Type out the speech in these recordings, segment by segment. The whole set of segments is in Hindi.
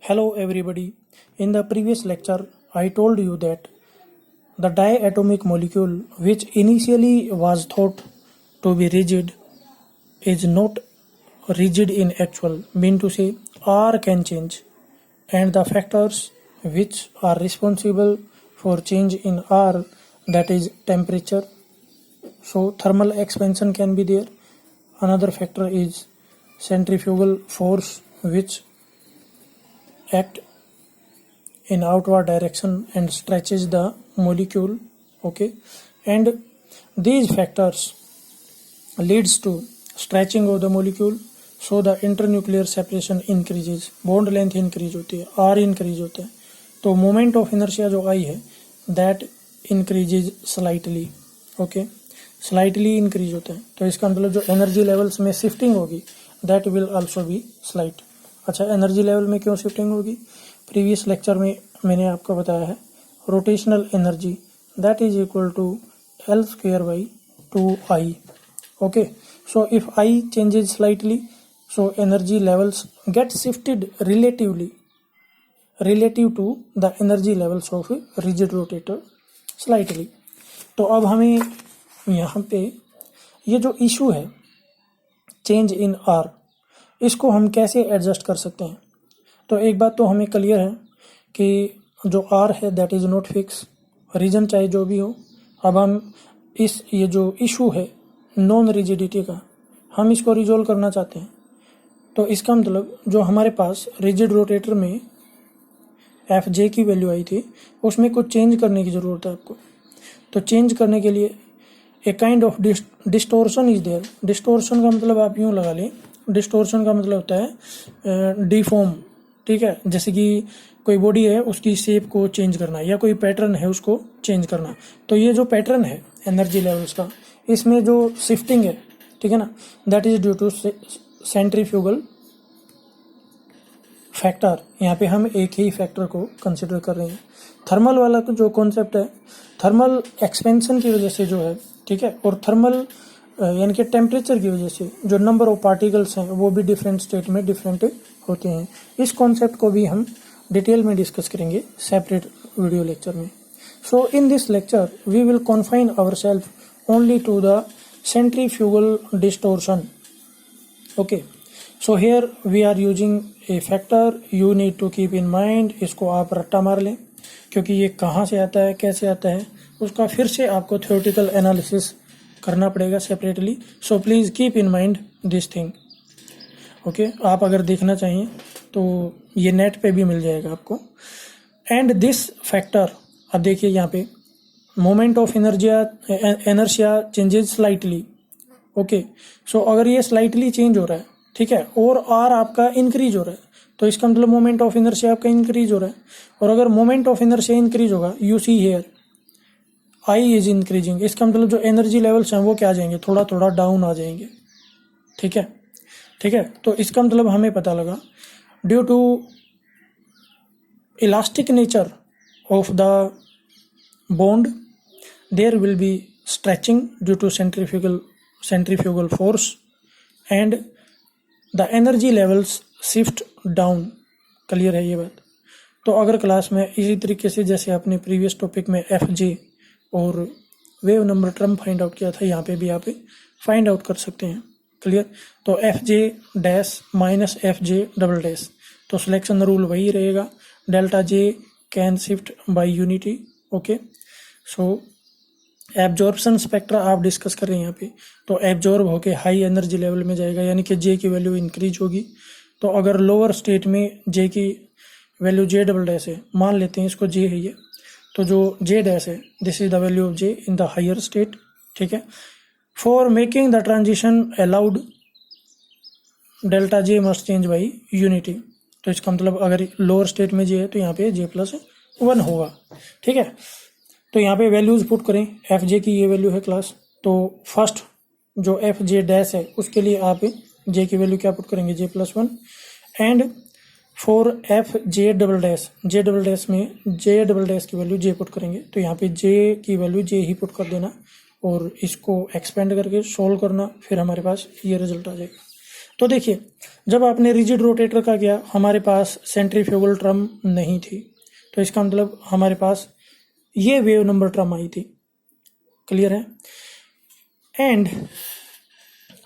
Hello everybody. In the previous lecture, I told you that the diatomic molecule, which initially was thought to be rigid, is not rigid in actual. Mean to say, R can change, and the factors which are responsible for change in R, that is temperature. So thermal expansion can be there. Another factor is centrifugal force, which act in outward direction and stretches the molecule. Okay, and these factors leads to stretching of the molecule, so the internuclear separation increases, bond length increase होती है, R increase होता है, तो moment of inertia जो I है that increases slightly. okay, slightly increase होता है, तो इसका मतलब जो energy levels में shifting होगी that will also be slight. अच्छा, एनर्जी लेवल में क्यों शिफ्टिंग होगी? प्रीवियस लेक्चर में मैंने आपको बताया है rotational energy that is equal to L square by 2I. Okay, so if I changes slightly, so energy levels get shifted relative to the energy levels of rigid rotator slightly. तो अब हमें यहाँ पे ये जो इशू है चेंज इन R, इसको हम कैसे एडजस्ट कर सकते हैं? तो एक बात तो हमें क्लियर है कि जो R है that is not fix, reason चाहे जो भी हो. अब हम ये जो इशू है नॉन रिजिडिटी का, हम इसको रिजोल्व करना चाहते हैं. तो इसका मतलब जो हमारे पास रिजिड रोटेटर में Fj की वैल्यू आई थी, उसमें कुछ चेंज करने की ज़रूरत है आपको. तो चेंज करने के लिए a kind of distortion is there. Distortion का मतलब आप यूँ लगा लें, डिस्टोर्शन का मतलब होता है डिफॉर्म. ठीक है, जैसे कि कोई बॉडी है उसकी शेप को चेंज करना, या कोई पैटर्न है उसको चेंज करना. तो ये जो पैटर्न है एनर्जी लेवल्स का, इसमें जो शिफ्टिंग है, ठीक है ना, that is due to centrifugal factor. यहाँ पे हम एक ही फैक्टर को कंसिडर कर रहे हैं. थर्मल वाला जो कॉन्सेप्ट है, थर्मल एक्सपेंशन की वजह से जो है, ठीक है, और थर्मल यानी कि टेम्परेचर की वजह से जो नंबर ऑफ पार्टिकल्स हैं वो भी डिफरेंट स्टेट में डिफरेंट होते हैं. इस कॉन्सेप्ट को भी हम डिटेल में डिस्कस करेंगे सेपरेट वीडियो लेक्चर में. So in this lecture we will confine our self only to the centrifugal distortion. Okay, so here we are using a factor, you need to keep in mind. इसको आप रट्टा मार लें, क्योंकि ये कहाँ से आता है, कैसे आता है, उसका फिर से आपको थ्योरेटिकल एनालिसिस करना पड़ेगा separately. So please keep in mind this thing. Okay, आप अगर देखना चाहिए तो ये नेट पे भी मिल जाएगा आपको. एंड दिस फैक्टर, अब देखिए यहाँ पे moment of inertia changes slightly. Okay, so अगर ये स्लाइटली चेंज हो रहा है, ठीक है, और R आपका इंक्रीज हो रहा है, तो इसका मतलब मोमेंट ऑफ इनर्शिया आपका इंक्रीज हो रहा है. और अगर मोमेंट ऑफ इनर्शिया इंक्रीज होगा, you see here I is increasing, इसका मतलब जो एनर्जी लेवल्स हैं वो क्या आ जाएंगे, थोड़ा थोड़ा डाउन आ जाएंगे. ठीक है, ठीक है, तो इसका मतलब हमें पता लगा due to elastic nature of the bond there will be stretching due to centrifugal force and the energy levels shift down. Clear है ये बात? तो अगर क्लास में इसी तरीके से जैसे आपने प्रीवियस टॉपिक में Fj और wave number term find out किया था, यहाँ पे भी आप फाइंड आउट कर सकते हैं. क्लियर? तो Fj dash minus Fj double dash, तो सिलेक्शन रूल वही रहेगा, delta J can shift by unity. Okay, so absorption spectra आप डिस्कस कर रहे हैं यहाँ पे, तो एब्जॉर्ब होके हाई एनर्जी लेवल में जाएगा, यानी कि J की वैल्यू इंक्रीज होगी. तो अगर लोअर स्टेट में J की वैल्यू J डबल डैश है, मान लेते हैं इसको J है ये, तो जो J डैश है this is the value of J in the higher state. ठीक है, for making the transition allowed delta J must change by unity. तो इसका मतलब अगर लोअर स्टेट में J है तो यहाँ पे J+1 होगा. ठीक है, तो यहाँ पे वैल्यूज पुट करें. Fj की ये वैल्यू है क्लास, तो फर्स्ट जो Fj डैश है उसके लिए आप J की वैल्यू क्या पुट करेंगे, J+1. And for Fj double dash में J डबल डैश की वैल्यू J पुट करेंगे, तो यहाँ पे J की वैल्यू J ही पुट कर देना और इसको एक्सपेंड करके सोल्व करना, फिर हमारे पास ये रिजल्ट आ जाएगा. तो देखिए, जब आपने रिजिड रोटेटर का किया, हमारे पास सेंट्रीफ्यूगल ट्रम नहीं थी, तो इसका मतलब हमारे पास ये वेव नंबर ट्रम आई थी। क्लियर है? And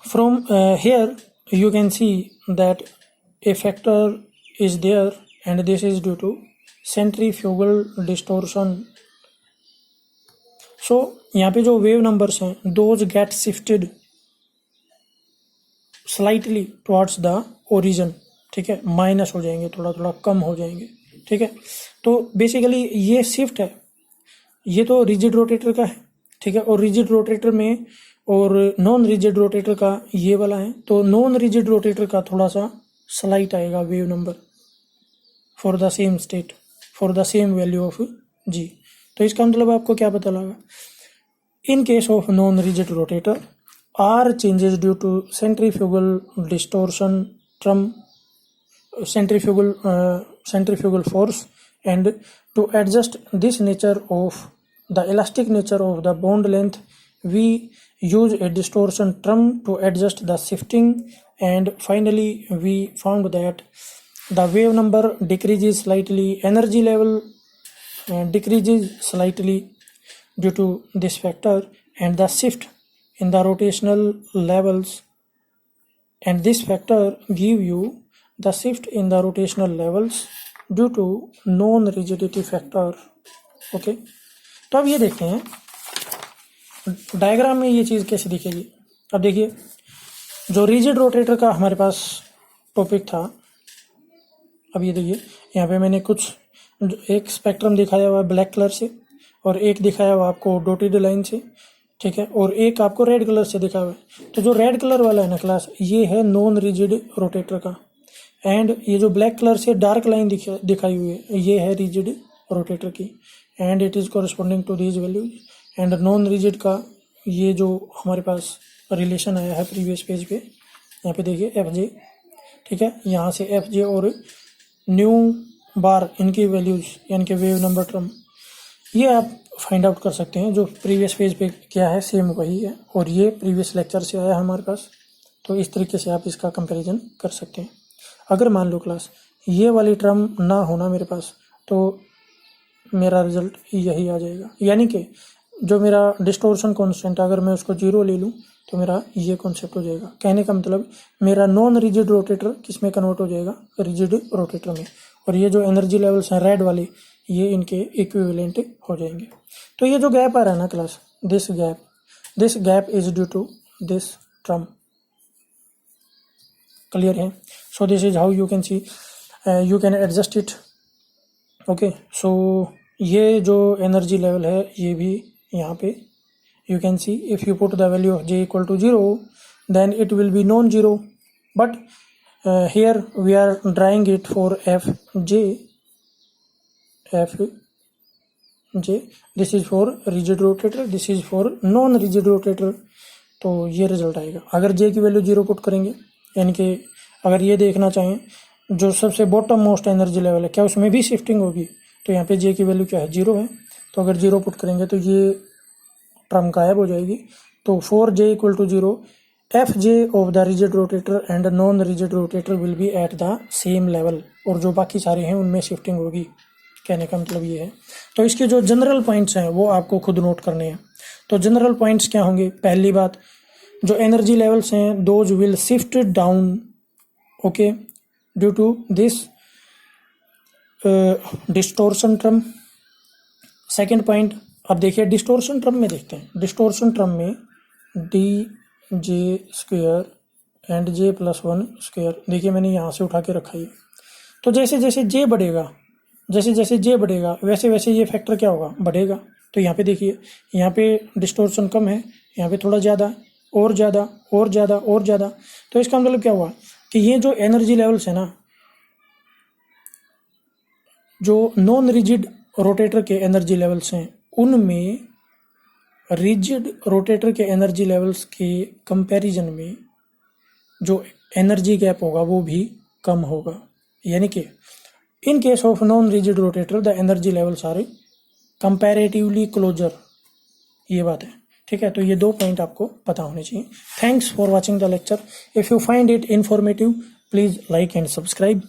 from here you can see that a factor is there, and this is due to centrifugal distortion. So यहाँ पे जो वेव नंबर्स हैं, those get shifted slightly towards the origin, ठीक है, माइनस हो जाएंगे, थोड़ा थोड़ा कम हो जाएंगे, ठीक है। तो बेसिकली ये शिफ्ट है, ये तो रिजिड रोटेटर का है, ठीक है, और रिजिड रोटेटर में और नॉन रिजिड रोटेटर का ये वाला है, तो नॉन रिजिड रोटेटर का थोड़ा सा स्लाइट आएगा wave number for the same state, for the same value of G. तो इसका मतलब आपको क्या पता लगा? In case of non rigid rotator, R changes due to centrifugal distortion term centrifugal force, and to adjust this nature of the elastic nature of the bond length, we use a distortion trem to adjust the shifting, and finally we found that the wave number decreases slightly, energy level decreases slightly due to this factor, and the shift in the rotational levels, and this factor give you the shift in the rotational levels due to non rigidity factor. Okay, तो अब ये देखते हैं डायग्राम में ये चीज़ कैसे दिखेगी। अब देखिए, जो रिजिड रोटेटर का हमारे पास टॉपिक था, अब ये देखिए यहाँ पे मैंने कुछ एक स्पेक्ट्रम दिखाया हुआ है ब्लैक कलर से, और एक दिखाया हुआ आपको डॉटेड लाइन से, ठीक है, और एक आपको रेड कलर से दिखा हुआ है। तो जो रेड कलर वाला है ना क्लास, ये है नॉन रिजिड रोटेटर का, एंड ये जो ब्लैक कलर से डार्क लाइन दिखाई हुई है, ये है रिजिड रोटेटर की, and it is corresponding to these values. And non rigid का ये जो हमारे पास रिलेशन आया है प्रीवियस पेज पे, यहाँ पे देखिए एफ जे, ठीक है, यहाँ से एफ जे और न्यू बार, इनकी वैल्यूज यानी कि वेव नंबर टर्म, ये आप फाइंड आउट कर सकते हैं। जो प्रीवियस पेज पे क्या है सेम वही है, और ये प्रीवियस लेक्चर से आया हमारे पास, तो इस तरीके से आप इसका कंपैरिजन कर सकते हैं। अगर मान लो क्लास ये वाली टर्म ना होना मेरे पास, तो मेरा रिजल्ट यही आ जाएगा, यानी कि जो मेरा डिस्टोर्शन कॉन्स्टेंट, अगर मैं उसको 0 ले लूँ तो मेरा ये कॉन्सेप्ट हो जाएगा। कहने का मतलब मेरा नॉन रिजिड रोटेटर किस में कन्वर्ट हो जाएगा? रिजिड रोटेटर में, और ये जो एनर्जी लेवल्स हैं रेड वाले, ये इनके इक्विवेलेंट हो जाएंगे। तो ये जो गैप आ रहा है ना class, this gap is due to this term. Clear है? So this is how you can see, you can adjust it. Okay, so ये जो एनर्जी लेवल है, ये भी यहाँ पे you can see, if you put the value of j equal to 0, then it will be non-zero, but here we are drawing it for fj, this is for rigid rotator, this is for non-rigid rotator। तो ये रिजल्ट आएगा। अगर j की वैल्यू 0 पुट करेंगे, यानी कि अगर ये देखना चाहें जो सबसे बॉटम मोस्ट एनर्जी लेवल है, क्या उसमें भी शिफ्टिंग होगी? तो यहाँ पे j की वैल्यू क्या है? 0 है। तो अगर 0 पुट करेंगे तो ये टर्म गायब हो जाएगी। तो for j equal to 0, F J of the rigid rotator and non rigid rotator will be at the same level, और जो बाकी सारे हैं उनमें शिफ्टिंग होगी। कहने का मतलब ये है। तो इसके जो जनरल पॉइंट्स हैं वो आपको खुद नोट करने हैं। तो जनरल पॉइंट्स क्या होंगे? पहली बात, जो एनर्जी लेवल्स हैं those will shift down, okay, due to this distortion term. Second point, अब देखिए डिस्टोर्शन टर्म में देखते हैं। डिस्टोर्शन टर्म में D J square and J plus 1 square, देखिए मैंने यहाँ से उठा के रखा है। तो जैसे जैसे जे बढ़ेगा, वैसे वैसे ये फैक्टर क्या होगा? बढ़ेगा। तो यहाँ पे देखिए, यहाँ पे डिस्टोर्शन कम है, यहाँ पे थोड़ा ज़्यादा, और ज़्यादा, और ज़्यादा, और ज़्यादा। तो इसका मतलब क्या हुआ कि ये जो एनर्जी लेवल्स है ना, जो नॉन रिजिड रोटेटर के एनर्जी लेवल्स हैं, उनमें रिजिड रोटेटर के एनर्जी लेवल्स के कंपैरिजन में जो एनर्जी गैप होगा वो भी कम होगा। यानी कि in case of non rigid rotator the energy levels are comparatively closer, ये बात है। ठीक है, तो ये 2 पॉइंट आपको पता होने चाहिए। Thanks for watching the lecture. If you find it informative, please like and subscribe.